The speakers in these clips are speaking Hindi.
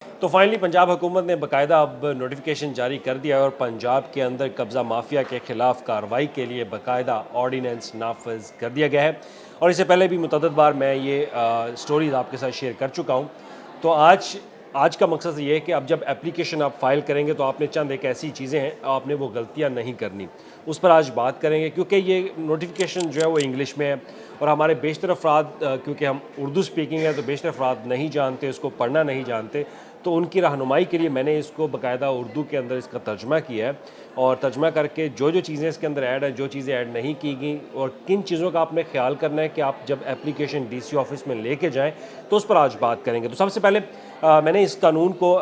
तो फाइनली पंजाब हुकूमत ने बाकायदा अब नोटिफिकेशन जारी कर दिया है और पंजाब के अंदर कब्ज़ा माफिया के ख़िलाफ़ कार्रवाई के लिए बाकायदा ऑर्डीनेंस नाफज कर दिया गया है। और इससे पहले भी मुतअद्दिद बार मैं ये स्टोरीज़ आपके साथ शेयर कर चुका हूँ। तो आज का मकसद ये है कि अब जब एप्लीकेशन आप फाइल करेंगे तो आपने चंद एक ऐसी चीज़ें हैं, आपने वो गलतियाँ नहीं करनी, उस पर आज बात करेंगे। क्योंकि ये नोटिफिकेशन जो है वो इंग्लिश में है और हमारे बेशतर अफराद, क्योंकि हम उर्दू स्पीकिंग है तो बेशतर अफराद नहीं जानते, उसको पढ़ना नहीं जानते, तो उनकी रहनुमाई के लिए मैंने इसको बाकायदा उर्दू के अंदर इसका तर्जमा किया है। और तर्जमा करके जो जो चीज़ें इसके अंदर ऐड हैं, जो चीज़ें ऐड नहीं की गई और किन चीज़ों का आपने ख्याल करना है कि आप जब एप्लीकेशन डीसी ऑफिस में लेके जाएं, तो उस पर आज बात करेंगे। तो सबसे पहले मैंने इस कानून को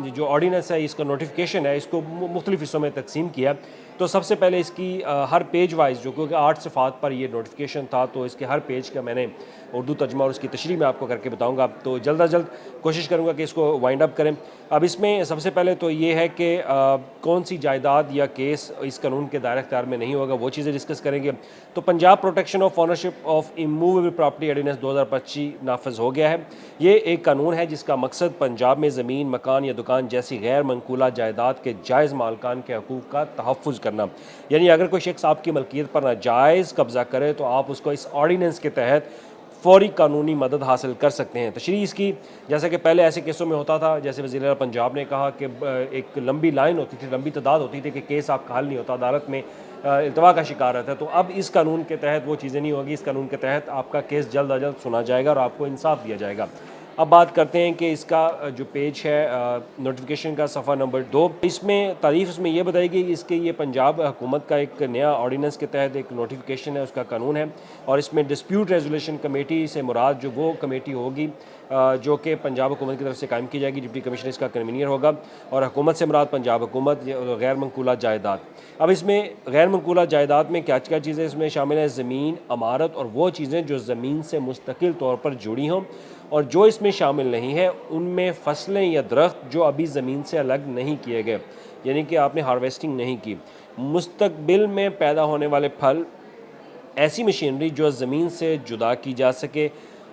जो ऑर्डिनेंस है, इसका नोटिफिकेशन है, इसको मुख्तलिफ हिस्सों में तकसीम किया। तो सबसे पहले इसकी हर पेज वाइज, जो क्योंकि 8 सफ़ात पर ये नोटिफिकेशन था, तो इसके हर पेज का मैंने उर्दू तर्जमा और उसकी तशरीह मैं आपको करके बताऊंगा। तो जल्द अज जल्द कोशिश करूंगा कि इसको वाइंड अप करें। अब इसमें सबसे पहले तो ये है कि कौन सी जायदाद या केस इस कानून के दायरे इख्तियार में नहीं होगा, वो चीज़ें डिस्कस करेंगे। तो Punjab protection of ownership of immovable property ordinance 2025 नाफज हो गया है। ये एक कानून है जिसका मकसद पंजाब में ज़मीन, मकान या दुकान जैसी गैर मनकूला जायदाद के जायज़ मालकान के हकूक़ का तहफ़्फ़ुज़ करना। यानी अगर कोई शख्स आपकी मलकियत पर नाजायज़ कब्ज़ा करे तो आप उसको इस ऑर्डिनेंस के तहत फ़ौरी कानूनी मदद हासिल कर सकते हैं। तशरीह इसकी, जैसा कि पहले ऐसे केसों में होता था, जैसे वज़ीर आला पंजाब ने कहा कि एक लंबी लाइन होती थी, लंबी तादाद होती थी कि केस आपका हल नहीं होता, अदालत में इल्तवा का शिकार रहता है। तो अब इस कानून के तहत वो चीज़ें नहीं होगी। इस कानून के तहत आपका केस जल्द अज जल्द सुना जाएगा और आपको इंसाफ दिया जाएगा। अब बात करते हैं कि इसका जो पेज है नोटिफिकेशन का, सफ़ा नंबर 2, इसमें तारीफ इसमें यह बताई गई इसके ये पंजाब हुकूमत का एक नया ऑर्डिनेंस के तहत एक नोटिफिकेशन है, उसका कानून है। और इसमें डिस्प्यूट रेजोल्यूशन कमेटी से मुराद जो वो कमेटी होगी जो कि पंजाब हुकूमत की तरफ से कायम की जाएगी, डिप्टी कमिश्नर इसका कन्वीनियर होगा। और हुकूमत से मुराद पंजाब हुकूमत, गैर मनकूला जायदाद। अब इसमें गैर मनकूला जायदाद में क्या क्या चीज़ें इसमें शामिल हैं? ज़मीन, अमारत और वो चीज़ें जो ज़मीन से मुस्तकिल तौर पर जुड़ी हों। और जो इसमें शामिल नहीं है उनमें फसलें या दरख्त जो अभी ज़मीन से अलग नहीं किए गए, यानी कि आपने हार्वेस्टिंग नहीं की। मुस्तकबिल में पैदा होने वाले फल, ऐसी मशीनरी जो ज़मीन से जुदा की जा सके,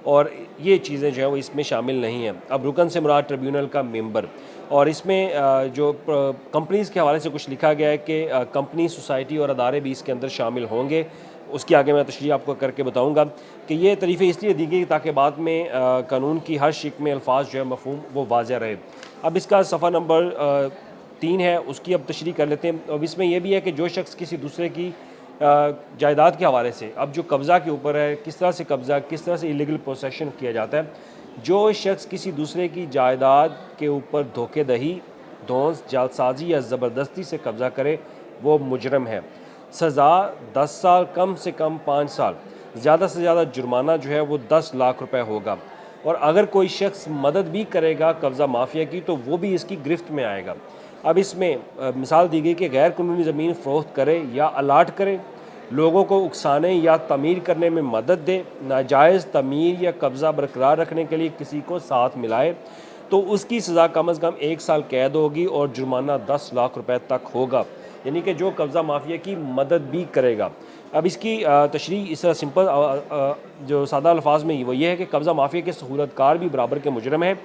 और ये चीज़ें जो है वो इसमें शामिल नहीं हैं। अब रुकन से मुराद ट्रिब्यूनल का मेंबर। और इसमें जो कंपनीज़ के हवाले से कुछ लिखा गया है कि कंपनी, सोसाइटी और अदारे भी इसके अंदर शामिल होंगे। उसकी आगे मैं तशरीह आपको करके बताऊंगा कि ये तरीफ़े इसलिए दी गई ताकि बाद में कानून की हर शिक में अल्फाज जो है मफहूम वो वाज़ह रहे। अब इसका सफ़ा नंबर 3 है, उसकी अब तशरीह कर लेते हैं। अब इसमें यह भी है कि जो शख्स किसी दूसरे की जायदाद के हवाले से, अब जो कब्ज़ा के ऊपर है, किस तरह से कब्ज़ा, किस तरह से इलीगल पोसेशन किया जाता है। जो शख्स किसी दूसरे की जायदाद के ऊपर धोखेदही, धौंस, जालसाजी या ज़बरदस्ती से कब्ज़ा करे वो मुजरम है। सज़ा 10 साल, कम से कम 5 साल, ज़्यादा से ज़्यादा जुर्माना जो है वो 10 लाख रुपए होगा। और अगर कोई शख्स मदद भी करेगा कब्ज़ा माफिया की तो वो भी इसकी गिरफ्त में आएगा। अब इसमें मिसाल दी गई कि गैर कानूनी ज़मीन फ़रोख्त करे या अलाट करे, लोगों को उकसाने या तमीर करने में मदद दे, नाजायज़ तमीर या कब्ज़ा बरकरार रखने के लिए किसी को साथ मिलाए, तो उसकी सज़ा कम अज़ कम 1 साल कैद होगी और जुर्माना 10 लाख रुपए तक होगा। यानी कि जो कब्ज़ा माफिया की मदद भी करेगा। अब इसकी तशरीह इस तरह सिंपल जो सादा अल्फाज में वो ये है कि कब्ज़ा माफिया के सहूलतकार भी बराबर के मुजरम हैं,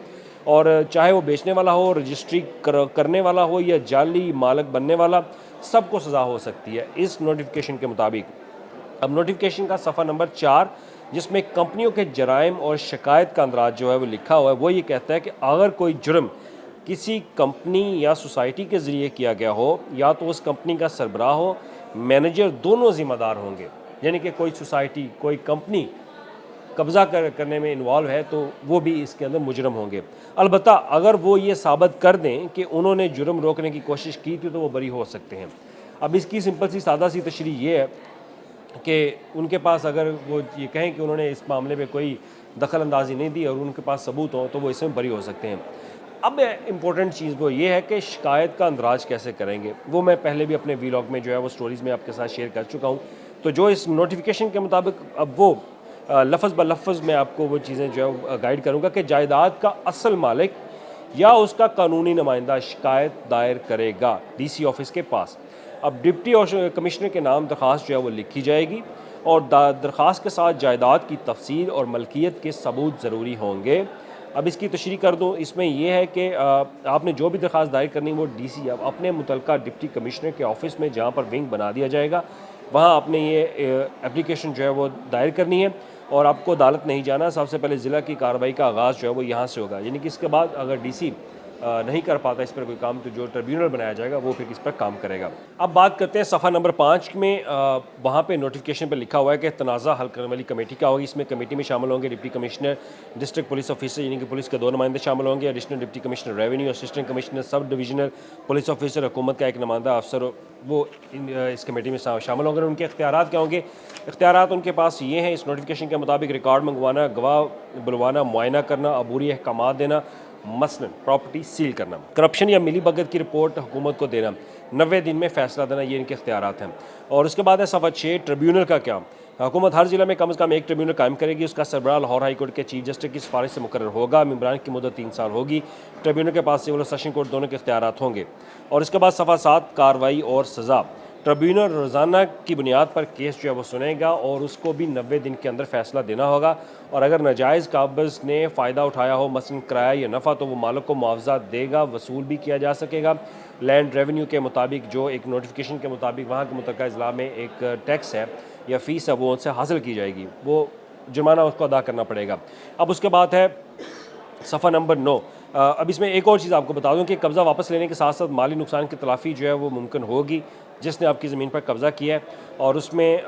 और चाहे वो बेचने वाला हो, रजिस्ट्री करने वाला हो या जाली मालक बनने वाला, सबको सज़ा हो सकती है इस नोटिफिकेशन के मुताबिक। अब नोटिफिकेशन का सफ़ा नंबर 4, जिसमें कंपनियों के जराइम और शिकायत का अंदराज जो है वो लिखा हुआ है, वो ये कहता है कि अगर कोई जुर्म किसी कंपनी या सोसाइटी के ज़रिए किया गया हो, या तो उस कंपनी का सरबराह हो, मैनेजर, दोनों ज़िम्मेदार होंगे। यानी कि कोई सोसाइटी, कोई कंपनी कब्ज़ा करने में इन्वॉल्व है तो वो भी इसके अंदर मुजरम होंगे। अलबत्ता अगर वो ये साबित कर दें कि उन्होंने जुर्म रोकने की कोशिश की थी तो वो बरी हो सकते हैं। अब इसकी सिंपल सी सादा सी तशरीह ये है कि उनके पास अगर वो ये कहें कि उन्होंने इस मामले में कोई दखल अंदाजी नहीं दी और उनके पास सबूत हो तो वो इसमें बरी हो सकते हैं। अब इम्पोर्टेंट चीज़ वो ये है कि शिकायत का अंदराज कैसे करेंगे, वो मैं पहले भी अपने वीलॉग में जो है वो स्टोरीज़ में आपके साथ शेयर कर चुका हूँ। तो जो इस नोटिफिकेशन के मुताबिक अब वो लफ्ज़ ब लफ्ज़ मैं आपको वो चीज़ें जो है गाइड करूँगा कि जायदाद का असल मालिक या उसका कानूनी नुमाइंदा शिकायत दायर करेगा डीसी ऑफिस के पास। अब डिप्टी कमिश्नर के नाम दरख्वास्त जो है वो लिखी जाएगी और दरख्वास्त के साथ जायदाद की तफसील और मलकियत के सबूत ज़रूरी होंगे। अब इसकी तशरीह कर दूँ, इसमें यह है कि आपने जो भी दरख्वास्त दायर करनी वो DC अब अपने मुतलका डिप्टी कमिश्नर के ऑफिस में, जहाँ पर विंग बना दिया जाएगा, वहाँ आपने ये एप्लीकेशन जो है वो दायर करनी है और आपको अदालत नहीं जाना। सबसे पहले ज़िला की कार्रवाई का आगाज़ जो है वो यहाँ से होगा, यानी कि इसके बाद अगर DC नहीं कर पाता इस पर कोई काम, तो जो ट्रिब्यूनल बनाया जाएगा वो फिर इस पर काम करेगा। अब बात करते हैं सफ़ा नंबर 5 में, वहाँ पे नोटिफिकेशन पे लिखा हुआ है कि तनाज़ा हल करने वाली कमेटी क्या होगी। इसमें कमेटी में शामिल होंगे deputy commissioner, district police officer यानी कि पुलिस के 2 नुमाइंदे शामिल होंगे, additional deputy commissioner revenue, assistant commissioner, sub divisional police officer, हुकूमत का एक नुमाइंदा अफसर, वो इस कमेटी में शामिल होंगे। उनके इख्तियारात क्या होंगे? इख्तियारात उनके पास ये हैं इस नोटिफिकेशन के मुताबिक: रिकॉर्ड मंगवाना, गवाह बुलवाना, मुआयना करना, अबूरी अहकामात देना, मसलन प्रॉपर्टी सील करना, करप्शन या मिली भगत की रिपोर्ट हुकूमत को देना, 90 दिन में फैसला देना, ये इनके इख्तियारात हैं। और उसके बाद है सफ़ा 6, ट्रिब्यूनल का क्या? हुकूमत हर ज़िला में कम से कम एक ट्रिब्यूनल कायम करेगी। उसका सरबराह लाहौर हाई कोर्ट के चीफ जस्टिस की सिफारिश से मुकर्रर होगा। मेंबरान की मुद्दत 3 साल होगी। ट्रिब्यूनल के पास सिविल और सेशन कोर्ट दोनों के इख्तियारात होंगे। और इसके बाद सफ़ा 7, कार्रवाई और सज़ा। ट्रिब्यूनल रोज़ाना की बुनियाद पर केस जो है वो सुनेगा और उसको भी 90 दिन के अंदर फैसला देना होगा। और अगर नाजायज़ काबिज़ ने फ़ायदा उठाया हो, मसलन किराया या नफ़ा, तो वो मालिक को मुआवजा देगा, वसूल भी किया जा सकेगा। लैंड रेवेन्यू के मुताबिक, जो एक नोटिफिकेशन के मुताबिक वहाँ के मुतल्लिक़ा अज़ला में एक टैक्स है या फ़ीस है, वो उनसे हासिल की जाएगी, वो जुर्माना उसको अदा करना पड़ेगा। अब उसके बाद है सफ़ा नंबर 9। अब इसमें एक और चीज़ आपको बता दूं कि कब्ज़ा वापस लेने के साथ साथ माली नुकसान की तलाफ़ी जो है वो मुमकिन होगी जिसने आपकी ज़मीन पर कब्ज़ा किया है, और उसमें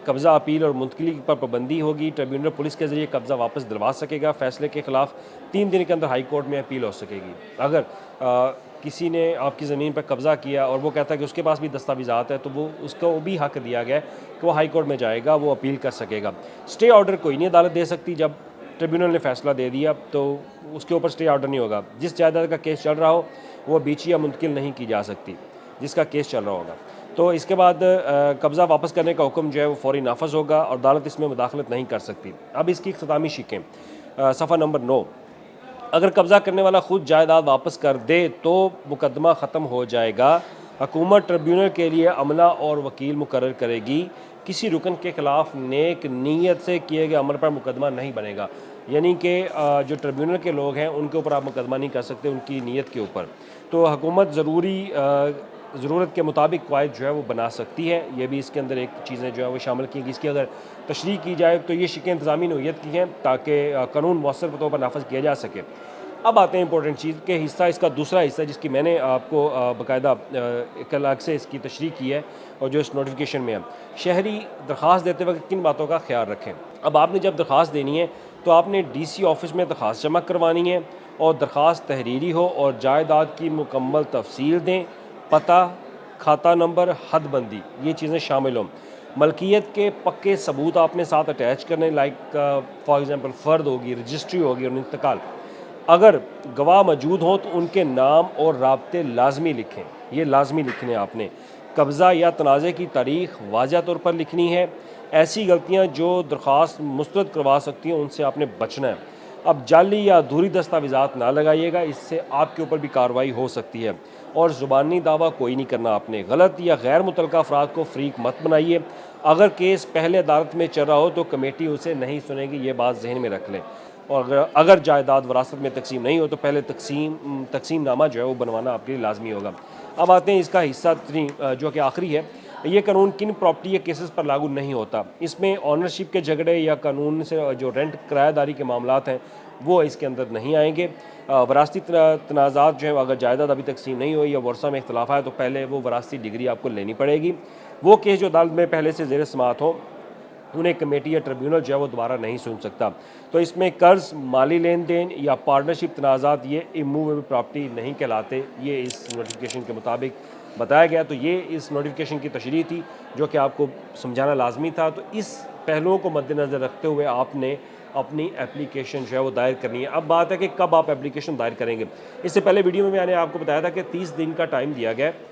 कब्ज़ा अपील और मुंतकिली पर पाबंदी होगी। ट्रिब्यूनल पुलिस के ज़रिए कब्ज़ा वापस दिलवा सकेगा। फ़ैसले के ख़िलाफ़ 3 दिन के अंदर हाई कोर्ट में अपील हो सकेगी। अगर किसी ने आपकी ज़मीन पर कब्ज़ा किया और वो कहता है कि उसके पास भी दस्तावेज़ात है, तो वो उसको भी हक़ दिया गया है कि वो हाई कोर्ट में जाएगा, वो अपील कर सकेगा। स्टे ऑर्डर कोई नहीं अदालत दे सकती। जब ट्रिब्यूनल ने फैसला दे दिया तो उसके ऊपर स्टे ऑर्डर नहीं होगा। जिस जायदाद का केस चल रहा हो वो बीची या मुंतकिल नहीं की जा सकती जिसका केस चल रहा होगा। तो इसके बाद कब्ज़ा वापस करने का हुक्म जो है वो फौरी नाफज होगा और अदालत इसमें मुदाखलत नहीं कर सकती। अब इसकी इख्तितामी शिकें, सफ़ा नंबर 9। अगर कब्ज़ा करने वाला खुद जायदाद वापस कर दे तो मुकदमा ख़त्म हो जाएगा। हुकूमत ट्रिब्यूनल के लिए अमला और वकील मुकर्रर करेगी। किसी रुकन के ख़िलाफ़ नेक नीयत से किए गए अमल पर मुकदमा नहीं बनेगा, यानी कि जो ट्रिब्यूनल के लोग हैं उनके ऊपर आप मुकदमा नहीं कर सकते उनकी नीयत के ऊपर। तो हुकूमत ज़रूरत के मुताबिक क़वायद जो है वो बना सकती है। ये भी इसके अंदर एक चीज़ें जो है वो शामिल की गई। इसकी अगर तशरीह की जाए तो ये शिकें इंतज़ामी नौइयत की हैं ताकि कानून मौसर तौर पर नाफज किया जा सके। अब आते हैं इंपॉर्टेंट चीज़ के हिस्सा, इसका दूसरा हिस्सा जिसकी मैंने आपको बाकायदा एक अलग से इसकी तशरीह की है और जो इस नोटिफिकेशन में है। शहरी दरख्वास्त देते वक्त किन बातों का ख्याल रखें। अब आपने जब दरख्वास्त देनी है तो आपने DC ऑफिस में दरख्वास्त जमा करवानी है और दरख्वास्त तहरीरी हो और जायदाद की मुकम्मल तफसील दें, पता, खाता नंबर, हदबंदी, ये चीज़ें शामिल हों। मलकियत के पक्के सबूत आपने साथ अटैच करने, लाइक फॉर एग्ज़ाम्पल फ़र्द होगी, रजिस्ट्री होगी और इंतकाल। अगर गवाह मौजूद हों तो उनके नाम और राब्ते लाजमी लिखें, ये लाजमी लिखने आपने। कब्ज़ा या तनाज़े की तारीख़ वाज़ह तौर पर लिखनी है। ऐसी गलतियाँ जो दरख्वास्त मुस्तरद करवा सकती हैं उनसे आपने बचना है। अब जाली या अधूरी दस्तावेज़ात ना लगाइएगा, इससे आपके ऊपर भी कार्रवाई हो सकती है। और ज़ुबानी दावा कोई नहीं करना आपने। गलत या गैर मुतल्लका अफराद को फ़रीक मत बनाइए। अगर केस पहले अदालत में चल रहा हो तो कमेटी उसे नहीं सुनेगी, ये बात जहन में रख लें। और अगर जायदाद वरासत में तकसीम नहीं हो तो पहले तकसीम नामा जो है वो बनवाना आपके लिए लाजमी होगा। अब आते हैं इसका हिस्सा 3 जो कि आखिरी है। ये कानून किन प्रॉपर्टी या केसेस पर लागू नहीं होता। इसमें ऑनरशिप के झगड़े या कानून से जो रेंट किराएदारी के मामलात हैं वो इसके अंदर नहीं आएंगे। वरासती तनाज़ात जो है अगर जायदाद अभी तकसीम नहीं हुई या वर्सा में इख्तलाफ है तो पहले वो वरासती डिग्री आपको लेनी पड़ेगी। वो केस जो अदालत में पहले से ज़ेर समाअत हो उन्हें कमेटी या ट्रिब्यूनल जो है वो दोबारा नहीं सुन सकता। तो इसमें कर्ज, माली लेन देन या पार्टनरशिप तनाज़ात ये इमूवेबल प्रॉपर्टी नहीं कहलाते, ये इस नोटिफिकेशन के मुताबिक बताया गया। तो ये इस नोटिफिकेशन की तशरीह थी जो कि आपको समझाना लाजमी था। तो इस पहलुओं को मद्देनज़र रखते हुए आपने अपनी एप्लीकेशन जो है वो दायर करनी है। अब बात है कि कब आप एप्लीकेशन दायर करेंगे। इससे पहले वीडियो में मैंने आपको बताया था कि 30 दिन का टाइम दिया गया है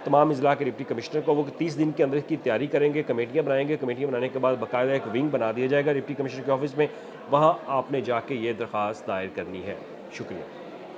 तमाम अज़ला के डिप्टी कमिश्नर को। वो 30 दिन के अंदर की तैयारी करेंगे, कमेटियाँ बनाएंगे। कमेटियाँ बनाने के बाद बाकायदा एक विंग बना दिया जाएगा डिप्टी कमिश्नर के ऑफिस में, वहाँ आपने जाके ये दरख्वास्त दायर करनी है। शुक्रिया।